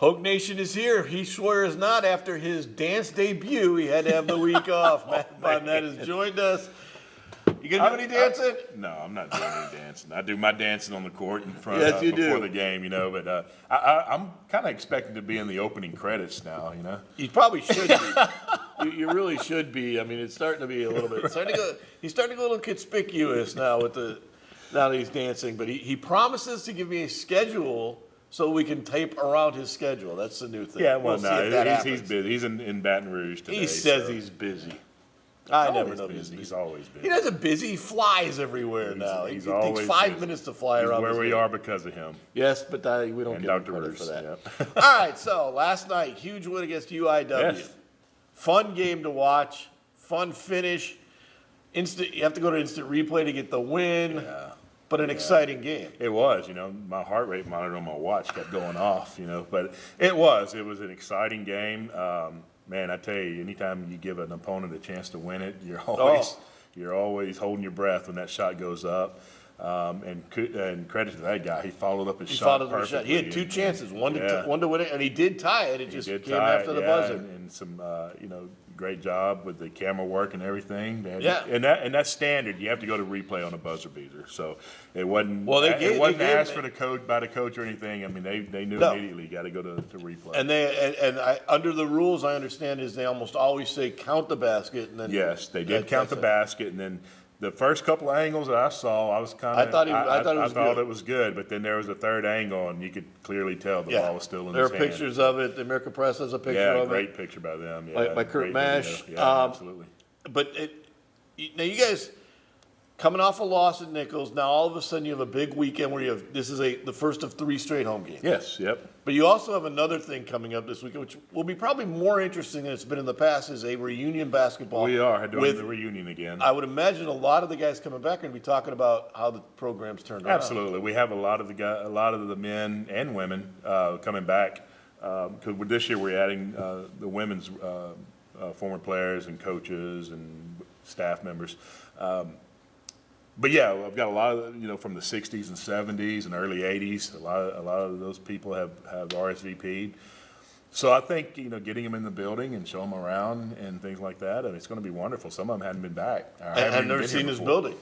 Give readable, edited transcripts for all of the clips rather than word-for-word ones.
PokeNation is here. He swears not. After his dance debut, he had to have the week off. Matt Bonnet has joined us. You gonna do any dancing? No, I'm not doing any dancing. I do my dancing on the court in front Yes, you before do. the game, you know. But I'm kind of expecting to be in the opening credits now, you know. You probably should be. You really should be. I mean, it's starting to be a little bit. He's starting to go a little conspicuous now now that he's dancing. But he promises to give me a schedule so we can tape around his schedule. That's the new thing. Yeah, well, we'll see if that he's happens. busy. He's in Baton Rouge today. He says so. he's busy. I never know busy. He's always busy. He doesn't busy. He flies everywhere now. He's He takes always 5 busy. minutes to fly He's around. where this we game. are because of him. Yes, but we don't And give him Dr. credit Bruce, for that. yep. All right, so last night, huge win against UIW. Yes. Fun game to watch. Fun finish. You have to go to instant replay to get the win. Yeah. But an exciting game. It was, you know, my heart rate monitor on my watch kept going off, you know, but it was an exciting game. Man, I tell you, anytime you give an opponent a chance to win it, you're always holding your breath when that shot goes up. And credit to that guy, he followed up his shot perfectly. He had two chances, one to win it, and he did tie it. It just came after the buzzer. And some, great job with the camera work and everything. Yeah. And that's standard. You have to go to replay on a buzzer beater. So it wasn't. Well, it wasn't asked for by the coach or anything. I mean, they knew immediately. You got to go to replay. And under the rules, I understand is they almost always say count the basket, and then yes, they did count the basket, and then. The first couple of angles that I saw, I was kind of. I thought it was good, but then there was a third angle, and you could clearly tell the ball was still in his hand. There are pictures of it. The American Press has a picture of it. Yeah, great picture by them. Yeah, by Kurt Mash. Yeah, absolutely. But now you guys coming off a loss at Nichols, now all of a sudden you have a big weekend where this is the first of 3 straight home games. Yes. Yep. But you also have another thing coming up this weekend, which will be probably more interesting than it's been in the past, is a reunion basketball. We are doing the reunion again. I would imagine a lot of the guys coming back are going to be talking about how the program's turned around. Absolutely. We have a lot of the men and women coming back. Because this year we're adding the women's former players and coaches and staff members. But yeah, I've got a lot of from the '60s and '70s and early '80s. A lot of those people have RSVP'd. So I think getting them in the building and show them around and things like that, and it's going to be wonderful. Some of them hadn't been back. I've never seen this building.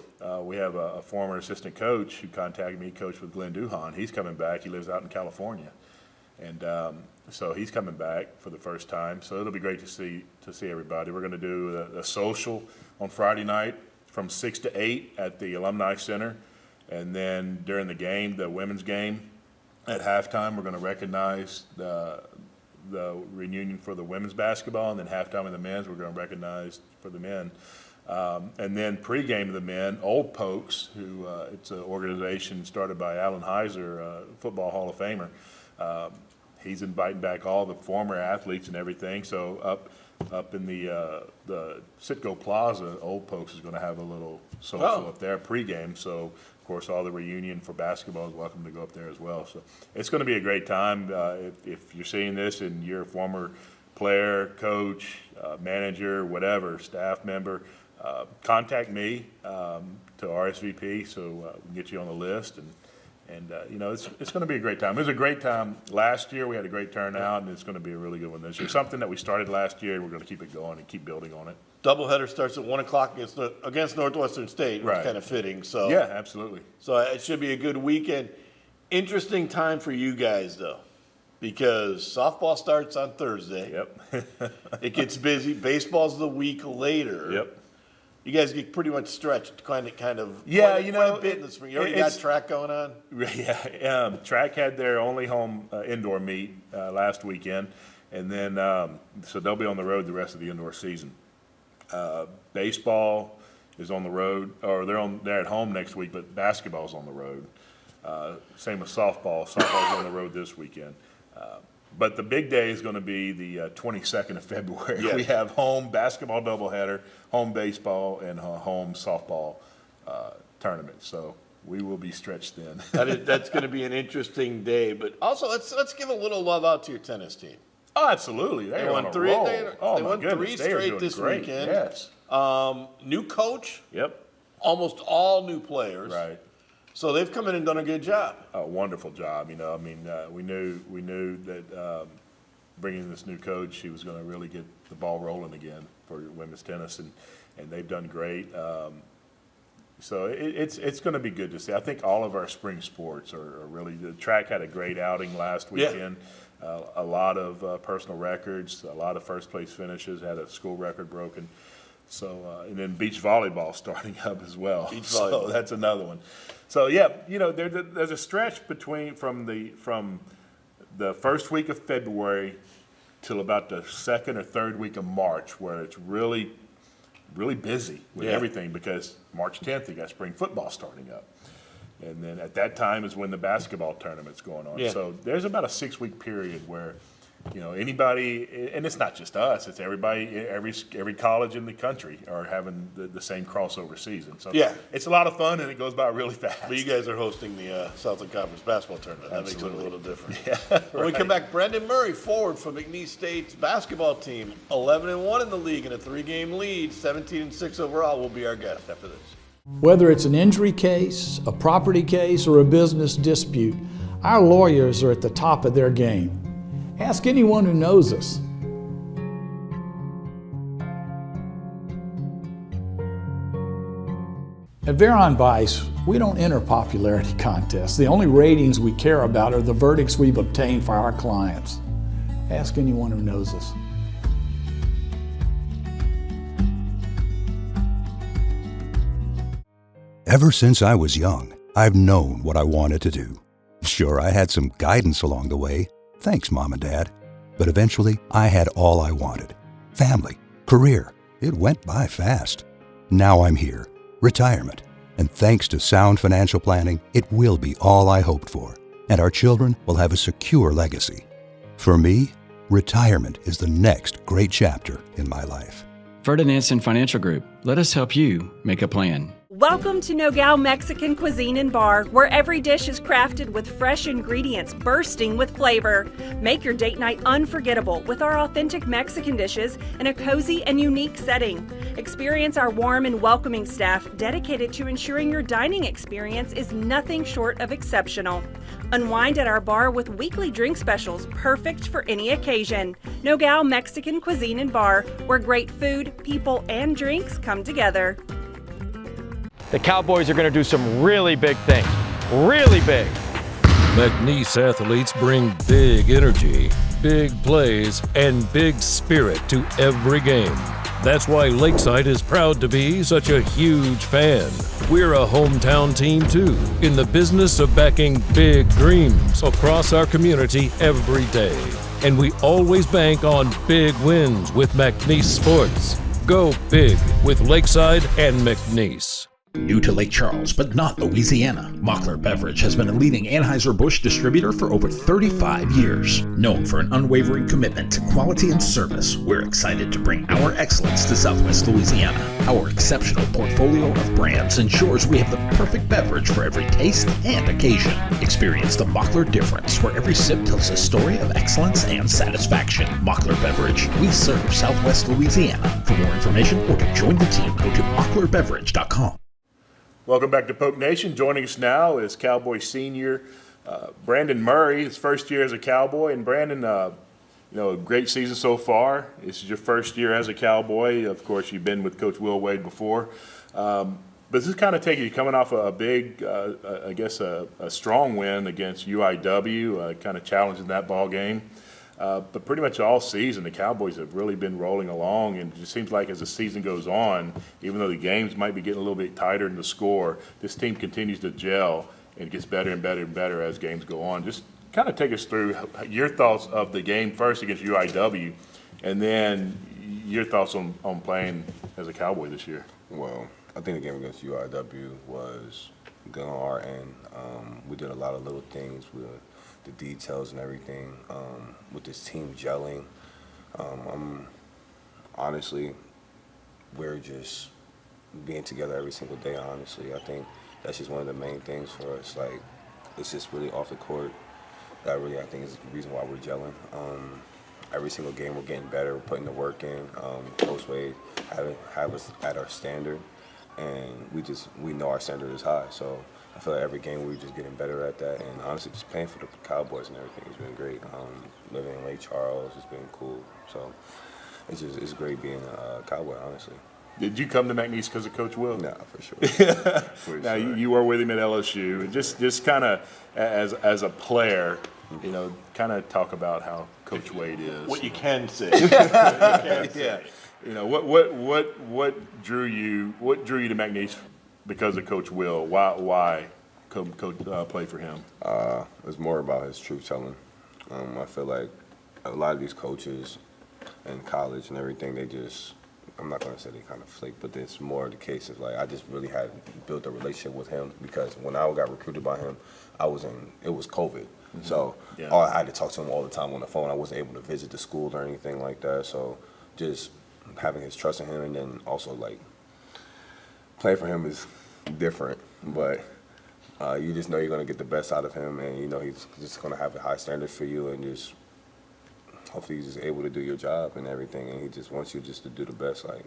We have a former assistant coach who contacted me, coached with Glenn Duhan. He's coming back. He lives out in California, and so he's coming back for the first time. So it'll be great to see everybody. We're going to do a social on Friday night from 6 to 8 at the Alumni Center, and then during the game, the women's game, at halftime, we're going to recognize the reunion for the women's basketball, and then halftime of the men's, we're going to recognize for the men. And then pregame of the men, Old Pokes, who it's an organization started by Alan Heiser, Football Hall of Famer. He's inviting back all the former athletes and everything. So up in the Citgo Plaza, Old Pokes is going to have a little social up there pregame. So, of course, all the reunion for basketball is welcome to go up there as well. So it's going to be a great time. If you're seeing this and you're a former player, coach, manager, whatever, staff member, contact me to RSVP so we can get you on the list. And it's going to be a great time. It was a great time last year. We had a great turnout, and it's going to be a really good one this year. Something that we started last year, and we're going to keep it going and keep building on it. Doubleheader starts at 1 o'clock against Northwestern State, which is kind of fitting. So yeah, absolutely. So it should be a good weekend. Interesting time for you guys, though, because softball starts on Thursday. Yep. It gets busy. Baseball's the week later. Yep. You guys get pretty much stretched, kind of. Yeah, quite a bit in the spring. You already got track going on. Yeah, track had their only home indoor meet last weekend, and then so they'll be on the road the rest of the indoor season. Baseball is on the road, or they're at home next week, but basketball's on the road. Same with softball. Softball's on the road this weekend. But the big day is going to be the 22nd of February. Yes. We have home basketball doubleheader, home baseball, and home softball tournament. So we will be stretched thin. That's going to be an interesting day. But also, let's give a little love out to your tennis team. Oh, absolutely. They won three. They won three straight this weekend. Yes. New coach. Yep. Almost all new players. Right. So they've come in and done a good job. A wonderful job. You know, I mean, we knew that bringing this new coach, she was going to really get the ball rolling again for women's tennis, and they've done great. So it's going to be good to see. I think all of our spring sports are really. The track had a great outing last weekend. Yeah. A lot of personal records, a lot of first place finishes. Had a school record broken. So and then beach volleyball starting up as well. Beach volleyball. So that's another one. So yeah, you know, there's a stretch from the first week of February till about the second or third week of March where it's really busy with everything, because March 10th you got spring football starting up. And then at that time is when the basketball tournament's going on. Yeah. So there's about a 6-week period where, you know, anybody, and it's not just us, it's everybody, every college in the country are having the same crossover season. So yeah, it's a lot of fun and it goes by really fast. But you guys are hosting the Southern Conference basketball tournament. Absolutely. That makes it a little different. Yeah, When we come back, Brandon Murray, forward for McNeese State's basketball team, 11-1 in the league and a 3-game lead, 17-6 overall, will be our guest after this. Whether it's an injury case, a property case, or a business dispute, our lawyers are at the top of their game. Ask anyone who knows us. At Veron Bice, we don't enter popularity contests. The only ratings we care about are the verdicts we've obtained for our clients. Ask anyone who knows us. Ever since I was young, I've known what I wanted to do. Sure, I had some guidance along the way. Thanks, Mom and Dad. But eventually, I had all I wanted. Family, career. It went by fast. Now I'm here. Retirement. And thanks to sound financial planning, it will be all I hoped for. And our children will have a secure legacy. For me, retirement is the next great chapter in my life. Ferdinandson Financial Group. Let us help you make a plan. Welcome to Nogales Mexican Cuisine and Bar, where every dish is crafted with fresh ingredients bursting with flavor. Make your date night unforgettable with our authentic Mexican dishes in a cozy and unique setting. Experience our warm and welcoming staff dedicated to ensuring your dining experience is nothing short of exceptional. Unwind at our bar with weekly drink specials perfect for any occasion. Nogales Mexican Cuisine and Bar, where great food, people, and drinks come together. The Cowboys are going to do some really big things. Really big. McNeese athletes bring big energy, big plays, and big spirit to every game. That's why Lakeside is proud to be such a huge fan. We're a hometown team too, in the business of backing big dreams across our community every day. And we always bank on big wins with McNeese Sports. Go big with Lakeside and McNeese. New to Lake Charles, but not Louisiana, Mockler Beverage has been a leading Anheuser-Busch distributor for over 35 years. Known for an unwavering commitment to quality and service, we're excited to bring our excellence to Southwest Louisiana. Our exceptional portfolio of brands ensures we have the perfect beverage for every taste and occasion. Experience the Mockler difference, where every sip tells a story of excellence and satisfaction. Mockler Beverage, we serve Southwest Louisiana. For more information or to join the team, go to mocklerbeverage.com. Welcome back to PokeNation. Joining us now is Cowboy senior Brandon Murray, his first year as a Cowboy. And Brandon, a great season so far. This is your first year as a Cowboy. Of course, you've been with Coach Will Wade before. But this is kind of taking you coming off a big, a strong win against UIW, kind of challenging that ball game. But pretty much all season, the Cowboys have really been rolling along, and it just seems like as the season goes on, even though the games might be getting a little bit tighter in the score, this team continues to gel and gets better and better and better as games go on. Just kind of take us through your thoughts of the game first against UIW, and then your thoughts on playing as a Cowboy this year. Well, I think the game against UIW was good on our end. We did a lot of little things with the details and everything, with this team gelling. Honestly, we're just being together every single day, honestly. I think that's just one of the main things for us. Like, it's just really off the court. That really, I think, is the reason why we're gelling. Every single game we're getting better, we're putting the work in. Coach Wade have us at our standard. and we know our standard is high. So I feel like every game we're just getting better at that, and honestly, just playing for the Cowboys and everything has been great. Living in Lake Charles has been cool. So it's great being a Cowboy, honestly. Did you come to McNeese because of Coach Will? No, for sure. Now you were with him at LSU, and just kind of as a player, kind of talk about how Coach Wade is. What you can say. Yeah. What drew you to McNeese because of Coach Will? Why Coach play for him? It's more about his truth telling. I feel like a lot of these coaches in college and everything, I'm not going to say they kind of flake, but it's more the case of like I just really had built a relationship with him because when I got recruited by him, it was COVID. Mm-hmm. So I had to talk to him all the time on the phone. I wasn't able to visit the school or anything like that. So just having his trust in him, and then also like playing for him is different, but you just know you're going to get the best out of him, and he's just going to have a high standard for you, and just hopefully he's just able to do your job and everything, and he just wants you just to do the best. Like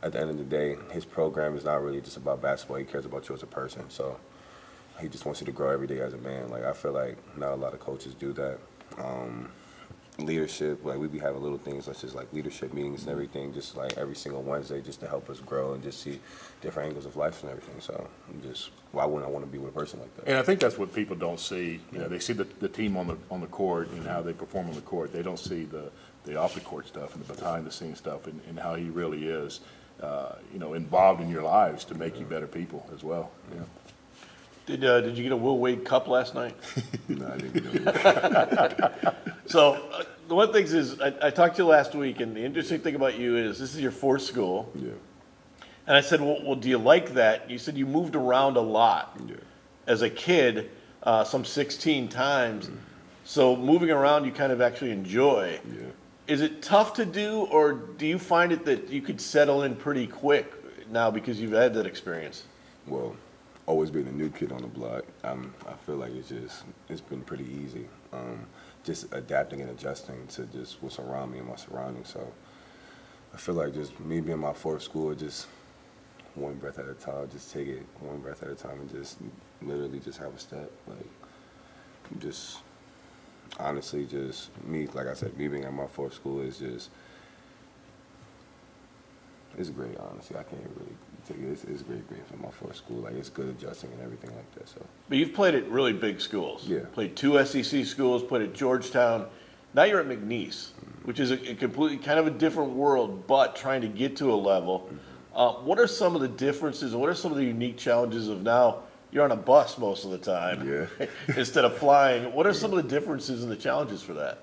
at the end of the day, his program is not really just about basketball. He cares about you as a person, so he just wants you to grow every day as a man. Like I feel like not a lot of coaches do that. Leadership, like we be having little things such as like leadership meetings and everything, just like every single Wednesday, just to help us grow and just see different angles of life and everything. So why wouldn't I want to be with a person like that? And I think that's what people don't see. They see the team on the court and how they perform on the court. They don't see the off the court stuff and the behind the scenes stuff and how he really is, involved in your lives to make you better people as well. Yeah. Did you get a Will Wade Cup last night? No, I didn't get it. So the one thing is, I talked to you last week, and the interesting thing about you is this is your fourth school. Yeah. And I said, well, do you like that? You said you moved around a lot as a kid, some 16 times. Mm-hmm. So moving around, you kind of actually enjoy. Yeah. Is it tough to do, or do you find it that you could settle in pretty quick now because you've had that experience? Well, always being a new kid on the block, I feel like it's been pretty easy. Just adapting and adjusting to just what's around me and my surroundings. So I feel like just me being my fourth school, just one breath at a time, just take it one breath at a time and just literally just have a step. Like just honestly, just me, like I said, me being at my fourth school is just, it's great, honestly. I can't really take it. It's great being from my fourth school. Like, it's good adjusting and everything like that. So. But you've played at really big schools. Yeah. Played 2 SEC schools, played at Georgetown. Now you're at McNeese, which is a completely kind of a different world, but trying to get to a level. What are some of the differences, and what are some of the unique challenges of now you're on a bus most of the time instead of flying? What are some of the differences and the challenges for that?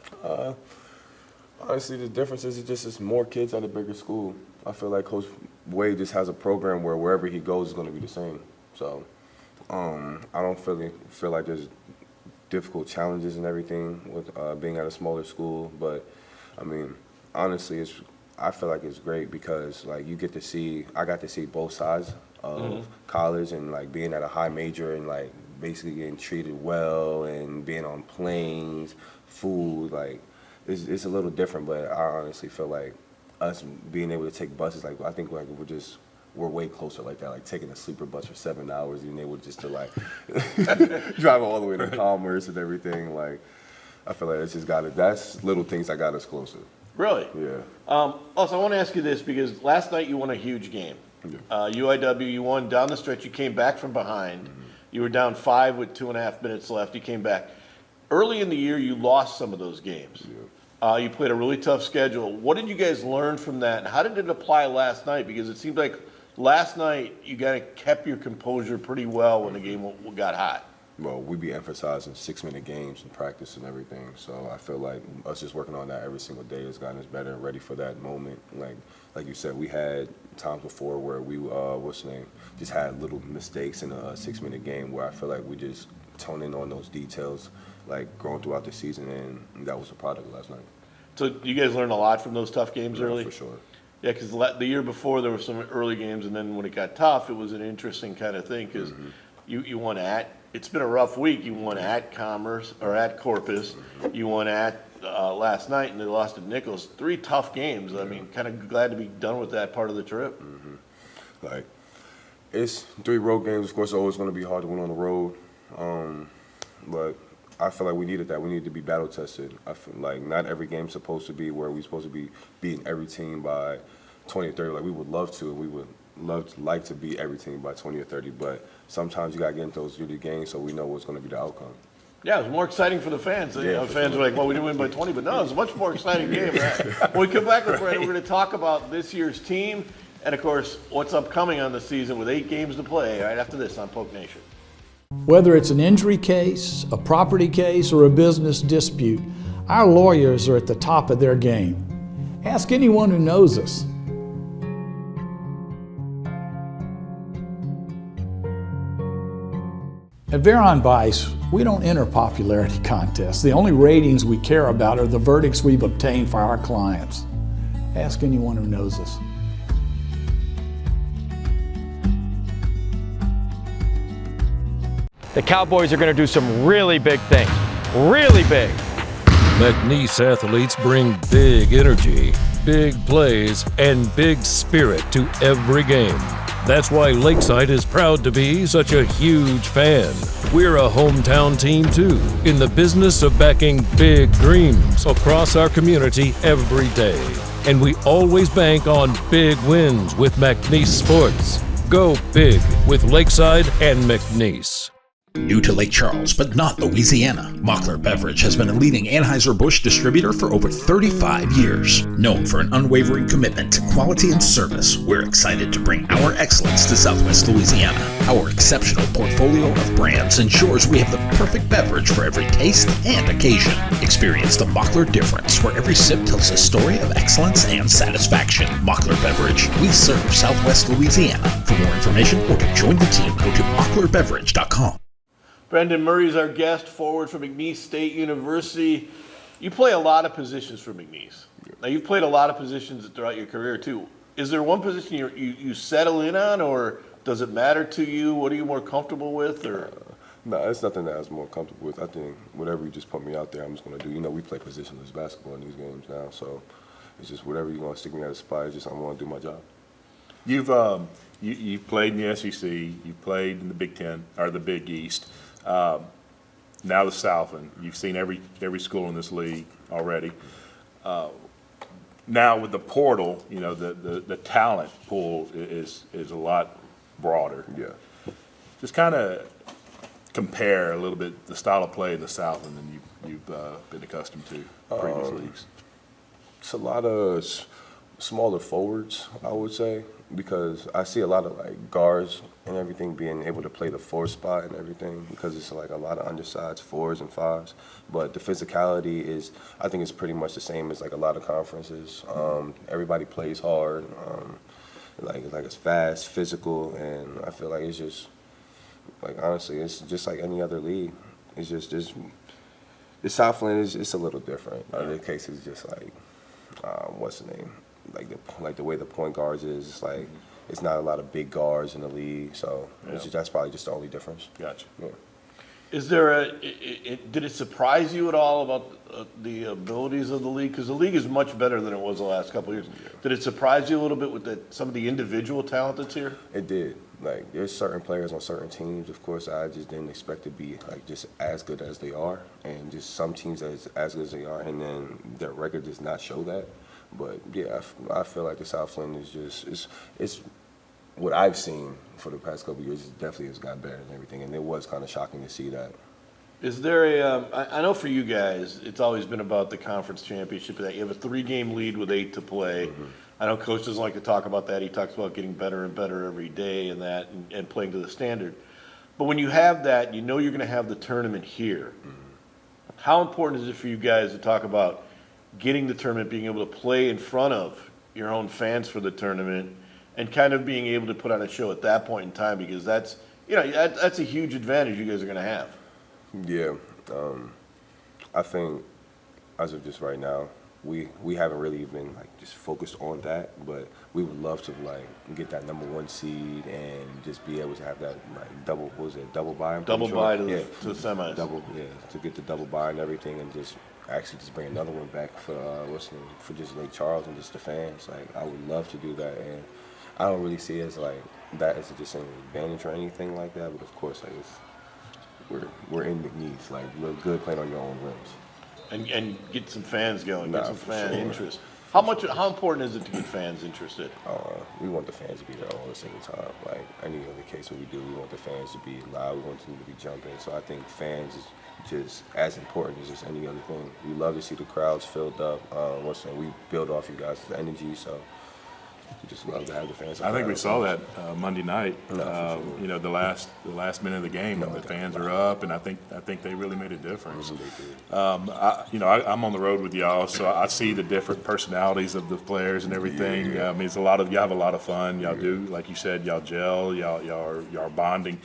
Honestly, the difference is it's more kids at a bigger school. I feel like Coach Wade just has a program where wherever he goes is going to be the same. So I don't feel like there's difficult challenges and everything with being at a smaller school. But, I mean, honestly, I feel like it's great because, like, I got to see both sides of college and, like, being at a high major and, like, basically getting treated well and being on planes, food, like, it's a little different, but I honestly feel like us being able to take buses, like I think like we're way closer like that, like taking a sleeper bus for 7 hours, being able just to like drive all the way to Commerce and everything. Like I feel like that's little things that got us closer. Really? Yeah. Also, I want to ask you this because last night you won a huge game. Yeah. UIW, you won down the stretch. You came back from behind. Mm-hmm. You were down 5 with 2.5 minutes left. You came back. Early in the year, you lost some of those games. Yeah. You played a really tough schedule. What did you guys learn from that, and how did it apply last night? Because it seemed like last night you kind of kept your composure pretty well when the game got hot. Well, we be emphasizing 6-minute games in practice and everything, so I feel like us just working on that every single day has gotten us better and ready for that moment. Like you said, we had times before where we just had little mistakes in a 6-minute game where I feel like we just tone in on those details, like growing throughout the season, and that was a product last night. So you guys learned a lot from those tough games early? For sure. Yeah, because the year before there were some early games, and then when it got tough, it was an interesting kind of thing because you won at. It's been a rough week. You won at Commerce or at Corpus. You won at last night, and they lost at Nichols. 3 tough games. I mean, kind of glad to be done with that part of the trip. Like It's 3 road games. Of course, it's always going to be hard to win on the road. But I feel like we needed that. We needed to be battle tested. I feel like not every game's supposed to be where we're supposed to be beating every team by 20 or 30. Like we would love to. We would like to beat every team by 20 or 30. But sometimes you got to get into those really games so we know what's going to be the outcome. Yeah, it was more exciting for the fans. Yeah, fans were like, well, we didn't win by 20, but no, it was a much more exciting game. Right? When we come back with Brandon, we're going to talk about this year's team and, of course, what's upcoming on the season with 8 games to play right after this on PokeNation. Whether it's an injury case, a property case, or a business dispute, our lawyers are at the top of their game. Ask anyone who knows us. At Veron Bice, we don't enter popularity contests. The only ratings we care about are the verdicts we've obtained for our clients. Ask anyone who knows us. The Cowboys are going to do some really big things. Really big. McNeese athletes bring big energy, big plays, and big spirit to every game. That's why Lakeside is proud to be such a huge fan. We're a hometown team too, in the business of backing big dreams across our community every day. And we always bank on big wins with McNeese Sports. Go big with Lakeside and McNeese. New to Lake Charles, but not Louisiana, Mockler Beverage has been a leading Anheuser-Busch distributor for over 35 years. Known for an unwavering commitment to quality and service, we're excited to bring our excellence to Southwest Louisiana. Our exceptional portfolio of brands ensures we have the perfect beverage for every taste and occasion. Experience the Mockler difference, where every sip tells a story of excellence and satisfaction. Mockler Beverage, we serve Southwest Louisiana. For more information or to join the team, go to mocklerbeverage.com. Brandon Murray is our guest, forward from McNeese State University. You play a lot of positions for McNeese. Now, you've played a lot of positions throughout your career, too. Is there one position you settle in on, or does it matter to you? What are you more comfortable with? Or No, it's nothing that I was more comfortable with. I think whatever you just put me out there, I'm just going to do. You know, we play positionless basketball in these games now, so it's just whatever you're going to stick me at a spot. It's just I'm going to do my job. You've played in the SEC. You've played in the Big Ten or the Big East. Now the Southland. You've seen every school in this league already. Now with the portal, you know the talent pool is a lot broader. Yeah. Just kind of compare a little bit the style of play in the Southland than you've been accustomed to previous leagues. It's a lot of smaller forwards, I would say, because I see a lot of like guards and everything being able to play the 4 spot and everything, because it's like a lot of undersized 4s and 5s. But the physicality is, I think it's pretty much the same as like a lot of conferences. Everybody plays hard, like it's fast, physical, and I feel like it's just like honestly, it's just like any other league. It's just the Southland it's a little different. In the case, it's just like what's the name? Like the way the point guards is, it's like it's not a lot of big guards in the league, so that's probably just the only difference. Gotcha. Yeah. is there did it surprise you at all about the abilities of the league? Because the league is much better than it was the last couple of years. Yeah. Did it surprise you a little bit with some of the individual talent that's here? It did. Like there's certain players on certain teams. Of course, I just didn't expect to be like just as good as they are, and just some teams as good as they are, and then their record does not show that. But yeah, I feel like the Southland is just it's what I've seen for the past couple of years. It definitely has gotten better and everything, and it was kind of shocking to see that. Is there I know for you guys, it's always been about the conference championship. That you have a 3-game lead with 8 to play. Mm-hmm. I know Coach doesn't like to talk about that. He talks about getting better and better every day and playing to the standard. But when you have that, you know you're going to have the tournament here. Mm-hmm. How important is it for you guys to talk about getting the tournament, being able to play in front of your own fans for the tournament, and kind of being able to put on a show at that point in time, because that's a huge advantage you guys are going to have. Yeah, I think as of just right now, we haven't really even like just focused on that, but we would love to like get that #1 seed and just be able to have that like double bye? Double bye to the semis. To get the double bye and everything, and just actually just bring another one back for for just Lake Charles and just the fans. Like I would love to do that, and I don't really see it as like that isn't just an advantage or anything like that, but of course, like we're in McNeese, like you look good playing on your own rims. And get some fans going, get some fan sure. interest. How important is it to get fans interested? We want the fans to be there all the single time. Like any other case what we do, we want the fans to be loud, we want them to be jumping. So I think fans is just as important as just any other thing. We love to see the crowds filled up. We build off you guys' energy, so we just love to have the fans. I think we saw that Monday night. Sure. You know, the last minute of the game, when the fans are up, and I think they really made a difference. I'm on the road with y'all, so I see the different personalities of the players and everything. Yeah. I mean, y'all have a lot of fun. Y'all do, like you said, y'all gel. Y'all are bonding.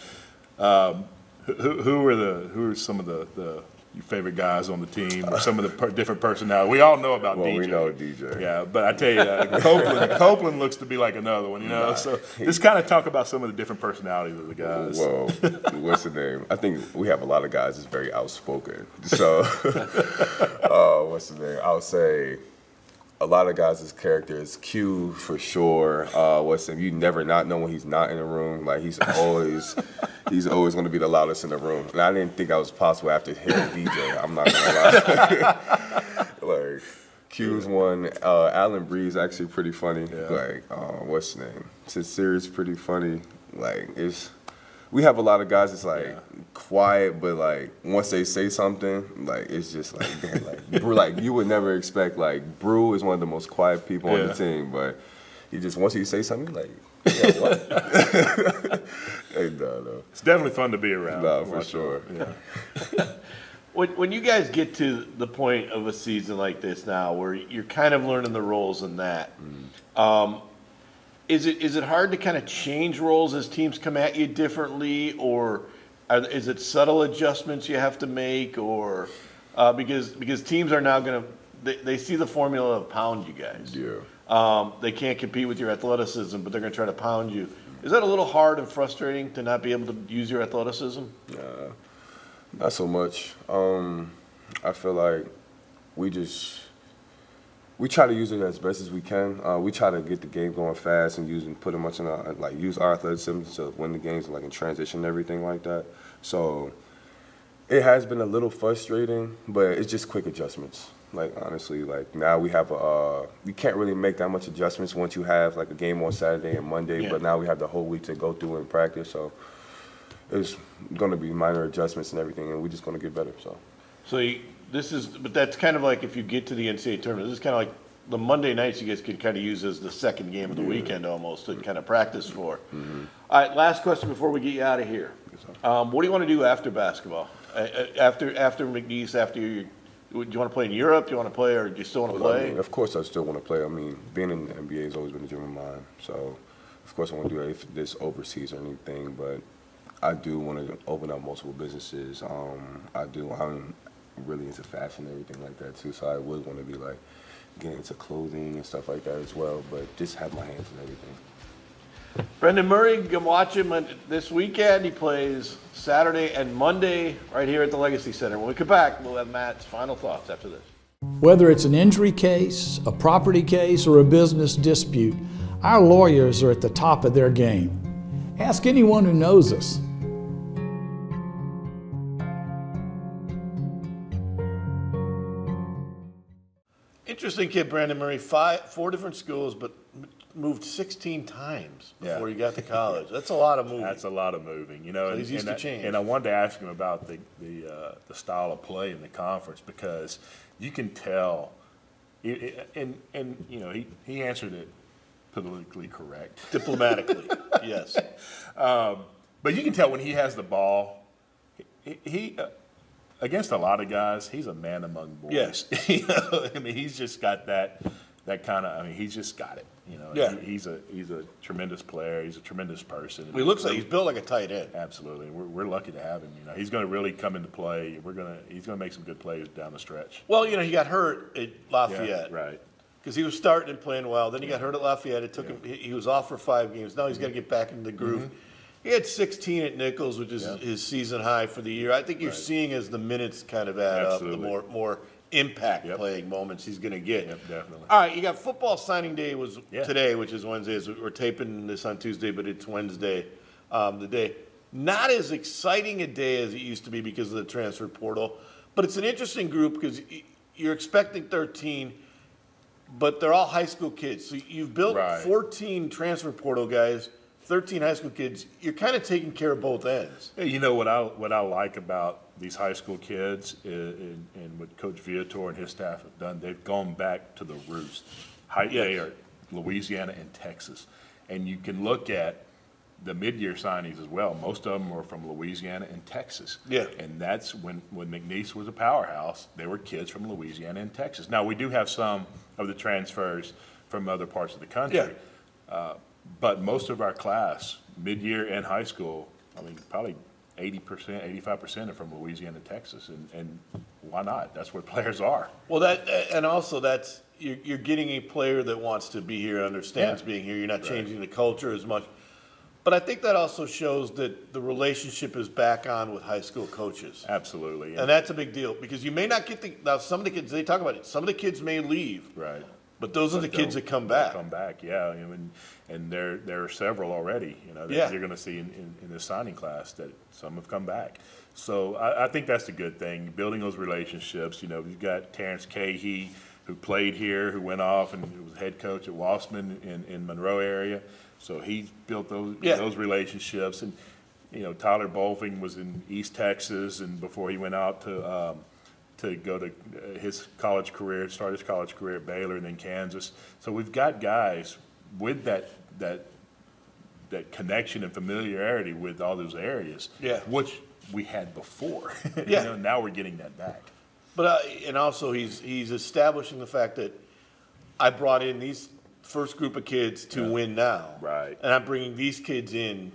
Who are some of your favorite guys on the team, or some of the different personalities? We all know about DJ. Well, we know DJ. Yeah, but I tell you, Copeland looks to be like another one, you know? So just kind of talk about some of the different personalities of the guys. Well, what's the name? I think we have a lot of guys that's very outspoken. So, what's the name? I would say a lot of guys' characters. Q for sure. What's the name? You never not know when he's not in the room. Like he's always going to be the loudest in the room. And I didn't think that was possible after hitting DJ. I'm not gonna lie. Like Q's one. Alan Bree's actually pretty funny. Yeah. Like what's the name? Sincere's pretty funny. Like we have a lot of guys that's like quiet, but like once they say something, like it's just like damn, like Brew, like you would never expect. Like Brew is one of the most quiet people on the team, but he just once he say something, like yeah, what? Hey, no. It's definitely fun to be around. No, for sure. Yeah. When you guys get to the point of a season like this now, where you're kind of learning the roles in that, is it hard to kind of change roles as teams come at you differently, or is it subtle adjustments you have to make, or because teams are now going to they see the formula of pound you guys. Yeah. They can't compete with your athleticism, but they're going to try to pound you. Is that a little hard and frustrating to not be able to use your athleticism? Not so much. I feel like we try to use it as best as we can. We try to get the game going fast and put it much in use our athleticism to win the games, like in transition and everything like that. So it has been a little frustrating, but it's just quick adjustments. Like honestly, like now we have you can't really make that much adjustments once you have like a game on Saturday and Monday, but now we have the whole week to go through and practice. So it's going to be minor adjustments and everything, and we're just going to get better. So but that's kind of like if you get to the NCAA tournament, this is kind of like the Monday nights you guys could kind of use as the second game of the weekend almost to kind of practice for. Mm-hmm. All right, last question before we get you out of here. What do you want to do after basketball? After McNeese, do you want to play in Europe? Do you want to play, or do you still want to play? I mean, of course, I still want to play. I mean, being in the NBA has always been a dream of mine. So, of course, I want to do that if this overseas or anything. But I do want to open up multiple businesses. I'm really into fashion and everything like that too. So I would want to be like getting into clothing and stuff like that as well. But just have my hands in everything. Brandon Murray, you can watch him this weekend. He plays Saturday and Monday right here at the Legacy Center. When we come back, we'll have Matt's final thoughts after this. Whether it's an injury case, a property case, or a business dispute, our lawyers are at the top of their game. Ask anyone who knows us. Interesting kid, Brandon Murray. 4 different schools, but moved 16 times before he got to college. That's a lot of moving. That's a lot of moving, you know. So he's used to change. And I wanted to ask him about the style of play in the conference, because you can tell, and you know, he answered it politically correct, diplomatically, yes. But you can tell when he has the ball, he against a lot of guys, he's a man among boys. Yes. You know, I mean, he's just got that kind of. I mean, he's just got it. You know, yeah. He's a tremendous player. He's a tremendous person. He looks like he's built like a tight end. Absolutely, we're lucky to have him. You know, he's going to really come into play. He's going to make some good plays down the stretch. Well, you know, he got hurt at Lafayette, right? Because he was starting and playing well. Then he got hurt at Lafayette. It took him. He was off for 5 games. Now he's got to get back into the groove. He had 16 at Nichols, which is his season high for the year. I think you're seeing as the minutes kind of add Absolutely. up, the more impact playing moments he's going to get. Yep, definitely. All right, you got football signing day was today, which is Wednesday. We're taping this on Tuesday, but it's Wednesday, the day. Not as exciting a day as it used to be because of the transfer portal, but it's an interesting group because you're expecting 13, but they're all high school kids. So you've built 14 transfer portal guys, 13 high school kids. You're kind of taking care of both ends. Yeah, you know what I like about these high school kids and what Coach Viator and his staff have done, they've gone back to the roots. They are Louisiana and Texas. And you can look at the mid-year signings as well. Most of them were from Louisiana and Texas. Yeah. And that's when McNeese was a powerhouse, they were kids from Louisiana and Texas. Now, we do have some of the transfers from other parts of the country. Yeah. But most of our class, mid-year and high school, I mean, probably 80%, 85% are from Louisiana and Texas. And why not? That's where players are. Well, and also that's you're getting a player that wants to be here, understands being here. You're not changing the culture as much. But I think that also shows that the relationship is back on with high school coaches. Absolutely. And that's a big deal because you may not get now some of the kids, they talk about it, some of the kids may leave. Right. But those are the kids that come back. Come back, yeah. And there are several already, that you're going to see in this signing class that some have come back. So I think that's a good thing, building those relationships. You've got Terrence Cahey, who played here, who went off and was head coach at Wassman in Monroe area. So he's built those relationships. And, Tyler Bolfing was in East Texas, and before he went out to go to his college career, start his college career at Baylor and then Kansas. So we've got guys with that connection and familiarity with all those areas, which we had before. Now we're getting that back. But and also he's establishing the fact that I brought in these first group of kids to win now, right? And I'm bringing these kids in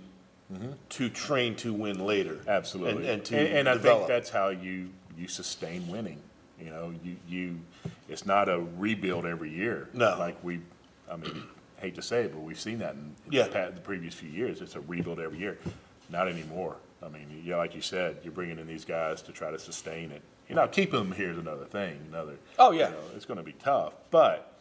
to train to win later. Absolutely, and I think that's how you sustain winning. It's not a rebuild every year. No, hate to say it, but we've seen that in the previous few years. It's a rebuild every year. Not anymore. Like you said, you're bringing in these guys to try to sustain it. Keeping them here is another thing. It's going to be tough, but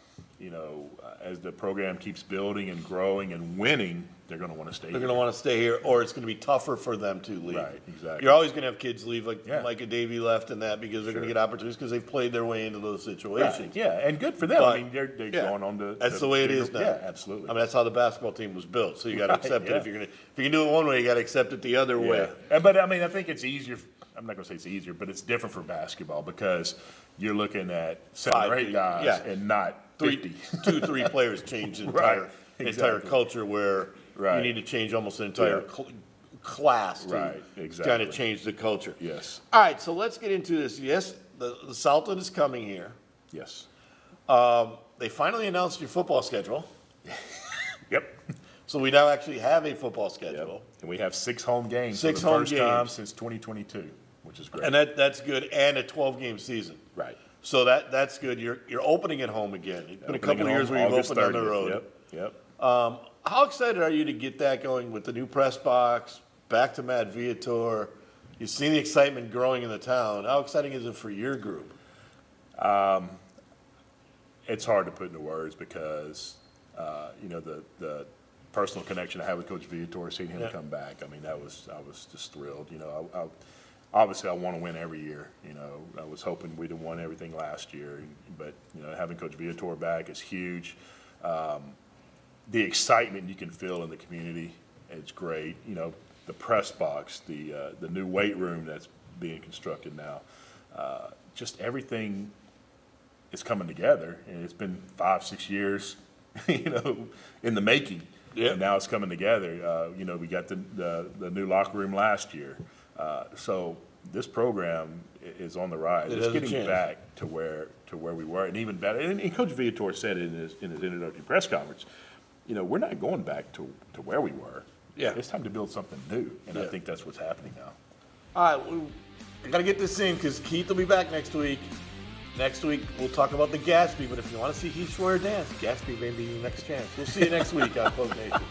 as the program keeps building and growing and winning, they're going to want to stay here. They're going to want to stay here, or it's going to be tougher for them to leave. Right, exactly. You're always going to have kids leave, like Micah Davey left and that, because they're going to get opportunities because they've played their way into those situations. Right. Yeah, and good for them. But, they're going on to... That's the way it is now. Yeah, absolutely. That's how the basketball team was built, so you got to accept it. If you can do it one way, you got to accept it the other way. But, I think it's easier... I'm not going to say it's easier, but it's different for basketball because you're looking at 7 or 8 guys and not 50. 3 players change the entire culture where you need to change almost an entire class to kind of change the culture. Yes. All right, so let's get into this. Yes, the Sultan is coming here. Yes. They finally announced your football schedule. Yep. So we now actually have a football schedule. Yep. And we have 6 home games for the first time since 2022, which is great. And that's good, and a 12-game season. Right. So that's good. You're opening at home again. It's been a couple of years where you've opened on the road. Yep. How excited are you to get that going with the new press box, back to Matt Viator? You've seen the excitement growing in the town. How exciting is it for your group? It's hard to put into words because, the personal connection I had with Coach Viator, seeing him come back, I was just thrilled. Obviously I want to win every year. I was hoping we'd have won everything last year, but having Coach Viator back is huge. The excitement you can feel in the community, it's great. The press box, the new weight room that's being constructed now, just everything is coming together, and it's been 5-6 years, in the making. Yeah. And now it's coming together. We got the new locker room last year. So this program is on the rise. It's getting back to where we were, and even better. And Coach Viator said in his introductory press conference, we're not going back to where we were. Yeah. It's time to build something new, and I think that's what's happening now. All right, I got to get this in because Keith will be back next week. Next week, we'll talk about the Gatsby, but if you want to see Heath Schroyer dance, Gatsby may be your next chance. We'll see you next week on PokeNation.